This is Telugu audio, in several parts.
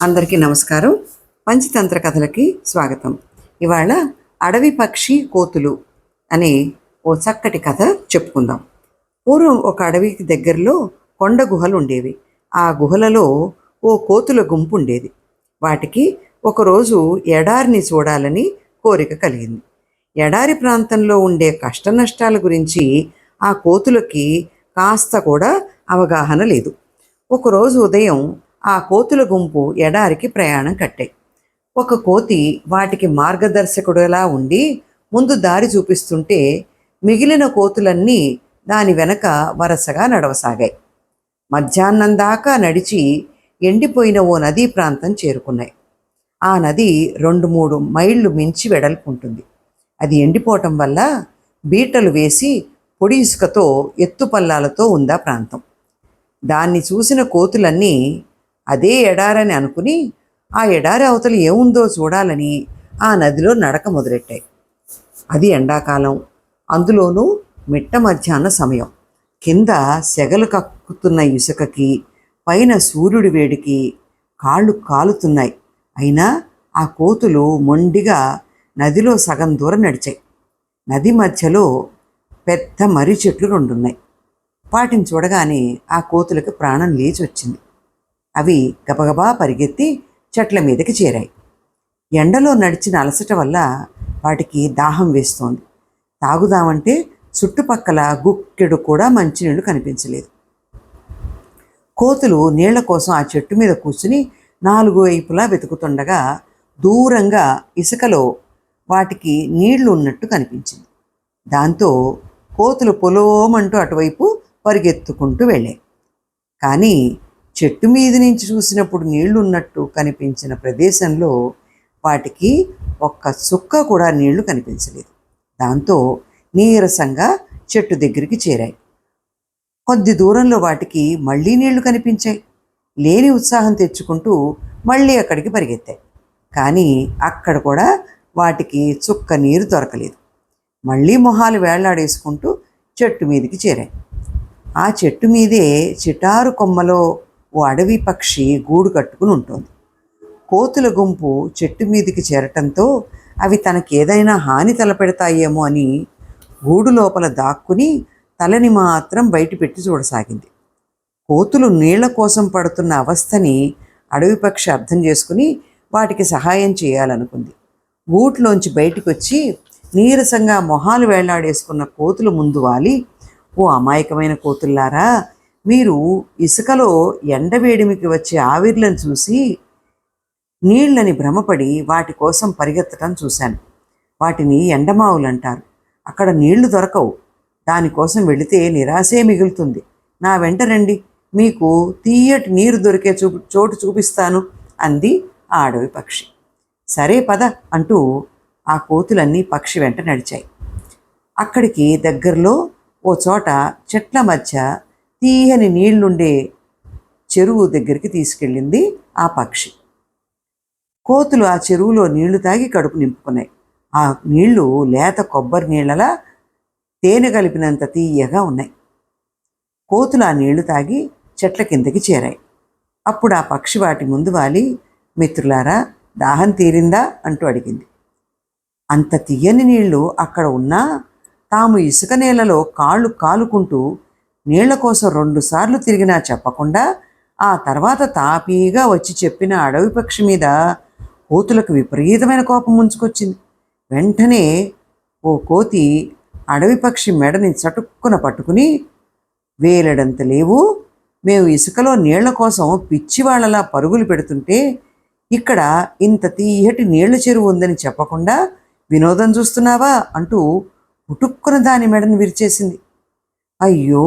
అందరికీ నమస్కారం. పంచతంత్ర కథలకి స్వాగతం. ఇవాళ అడవి పక్షి కోతులు అనే ఓ చక్కటి కథ చెప్పుకుందాం. పూర్వం ఒక అడవికి దగ్గరలో కొండ గుహలు ఉండేవి. ఆ గుహలలో ఓ కోతుల గుంపు ఉండేది. వాటికి ఒకరోజు ఎడారిని చూడాలని కోరిక కలిగింది. ఎడారి ప్రాంతంలో ఉండే కష్ట నష్టాల గురించి ఆ కోతులకి కాస్త కూడా అవగాహన లేదు. ఒకరోజు ఉదయం ఆ కోతుల గుంపు ఎడారికి ప్రయాణం కట్టాయి. ఒక కోతి వాటికి మార్గదర్శకుడిలా ఉండి ముందు దారి చూపిస్తుంటే మిగిలిన కోతులన్నీ దాని వెనక వరసగా నడవసాగాయి. మధ్యాహ్నం దాకా నడిచి ఎండిపోయిన ఓ నదీ ప్రాంతం చేరుకున్నాయి. ఆ నది 2-3 మైళ్ళు మించి వెడల్పు ఉంటుంది. అది ఎండిపోవటం వల్ల బీటలు వేసి పొడి ఇసుకతో ఎత్తుపల్లాలతో ఉందా ప్రాంతం. దాన్ని చూసిన కోతులన్నీ అదే ఎడారని అనుకుని ఆ ఎడారి అవతల ఏముందో చూడాలని ఆ నదిలో నడక మొదలెట్టాయి. అది ఎండాకాలం, అందులోనూ మిట్ట మధ్యాహ్న సమయం. కింద సెగలు కక్కుతున్న ఇసుకకి, పైన సూర్యుడి వేడికి కాళ్ళు కాలుతున్నాయి. అయినా ఆ కోతులు మొండిగా నదిలో సగం దూరం నడిచాయి. నది మధ్యలో పెద్ద మర్రి చెట్లు 2 ఉన్నాయి. వాటిని చూడగానే ఆ కోతులకు ప్రాణం లేచి వచ్చింది. అవి గబగబా పరిగెత్తి చెట్ల మీదకి చేరాయి. ఎండలో నడిచిన అలసట వల్ల వాటికి దాహం వేస్తోంది. తాగుదామంటే చుట్టుపక్కల గుక్కెడు కూడా మంచినీళ్లు కనిపించలేదు. కోతులు నీళ్ల కోసం ఆ చెట్టు మీద కూర్చుని 4 వైపులా వెతుకుతుండగా దూరంగా ఇసుకలో వాటికి నీళ్లు ఉన్నట్టు కనిపించింది. దాంతో కోతులు పొలోమంటూ అటువైపు పరిగెత్తుకుంటూ వెళ్ళాయి. కానీ చెట్టు మీద నుంచి చూసినప్పుడు నీళ్లున్నట్టు కనిపించిన ప్రదేశంలో వాటికి ఒక్క చుక్క కూడా నీళ్లు కనిపించలేదు. దాంతో నీరసంగా చెట్టు దగ్గరికి చేరాయి. కొద్ది దూరంలో వాటికి మళ్ళీ నీళ్లు కనిపించాయి. లేని ఉత్సాహం తెచ్చుకుంటూ మళ్ళీ అక్కడికి పరిగెత్తాయి. కానీ అక్కడ కూడా వాటికి చుక్క నీరు దొరకలేదు. మళ్ళీ మొహాలు వేళ్లాడేసుకుంటూ చెట్టు మీదకి చేరాయి. ఆ చెట్టు మీదే చిటారు కొమ్మలో ఓ అడవి పక్షి గూడు కట్టుకుని ఉంటుంది. కోతుల గుంపు చెట్టు మీదికి చేరటంతో అవి తనకేదైనా హాని తలపెడతాయేమో అని గూడు లోపల దాక్కుని తలని మాత్రం బయట పెట్టి చూడసాగింది. కోతులు నీళ్ల కోసం పడుతున్న అవస్థని అడవి పక్షి అర్థం చేసుకుని వాటికి సహాయం చేయాలనుకుంది. గూట్లోంచి బయటికి వచ్చి నీరసంగా మొహాలు వేళ్లాడేసుకున్న కోతులు ముందు వాలి, ఓ అమాయకమైన కోతుల్లారా, మీరు ఇసుకలో ఎండవేడిమికి వచ్చే ఆవిర్లను చూసి నీళ్లని భ్రమపడి వాటి కోసం పరిగెత్తడం చూశాను. వాటిని ఎండమావులు అంటారు. అక్కడ నీళ్లు దొరకవు. దానికోసం వెళితే నిరాశే మిగులుతుంది. నా వెంట రండి, మీకు తీయటి నీరు దొరికే చోటు చూపిస్తాను అంది ఆ అడవి పక్షి. సరే పద అంటూ ఆ కోతులన్నీ పక్షి వెంట నడిచాయి. అక్కడికి దగ్గరలో ఓ చోట చెట్ల మధ్య తీయని నీళ్లుండే చెరువు దగ్గరికి తీసుకెళ్ళింది ఆ పక్షి. కోతులు ఆ చెరువులో నీళ్లు తాగి కడుపు నింపుకున్నాయి. ఆ నీళ్లు లేత కొబ్బరి నీళ్ళలా తేనె కలిపినంత తీయగా ఉన్నాయి. కోతులు ఆ నీళ్లు తాగి చెట్ల కిందకి చేరాయి. అప్పుడు ఆ పక్షి వాటి ముందు వాలి, మిత్రులారా, దాహం తీరిందా అంటూ అడిగింది. అంత తీయని నీళ్లు అక్కడ ఉన్నా తాము ఇసుక నేలలో కాళ్ళు కాలుకుంటూ నీళ్ల కోసం 2 సార్లు తిరిగినా చెప్పకుండా ఆ తర్వాత తాపీగా వచ్చి చెప్పిన అడవి పక్షి మీద కోతులకు విపరీతమైన కోపం ముంచుకొచ్చింది. వెంటనే ఓ కోతి అడవి పక్షి మెడని చటుక్కున పట్టుకుని, వేలెడంత లేవు, మేము ఇసుకలో నీళ్ల కోసం పిచ్చివాళ్లలా పరుగులు పెడుతుంటే ఇక్కడ ఇంత తీయటి నీళ్ల చెరువు ఉందని చెప్పకుండా వినోదం చూస్తున్నావా అంటూ పుటుక్కున దాని మెడని విరిచేసింది. అయ్యో,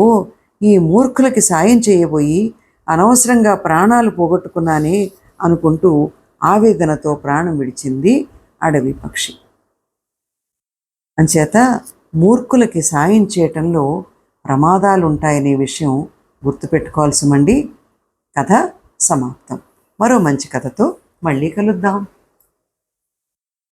ఈ మూర్ఖులకి సాయం చేయబోయి అనవసరంగా ప్రాణాలు పోగొట్టుకున్నానే అనుకుంటూ ఆవేదనతో ప్రాణం విడిచింది అడవి పక్షి. అంచేత మూర్ఖులకి సాయం చేయటంలో ప్రమాదాలు ఉంటాయనే విషయం గుర్తుపెట్టుకోవాల్సిమండి. కథ సమాప్తం. మరో మంచి కథతో మళ్ళీ కలుద్దాం.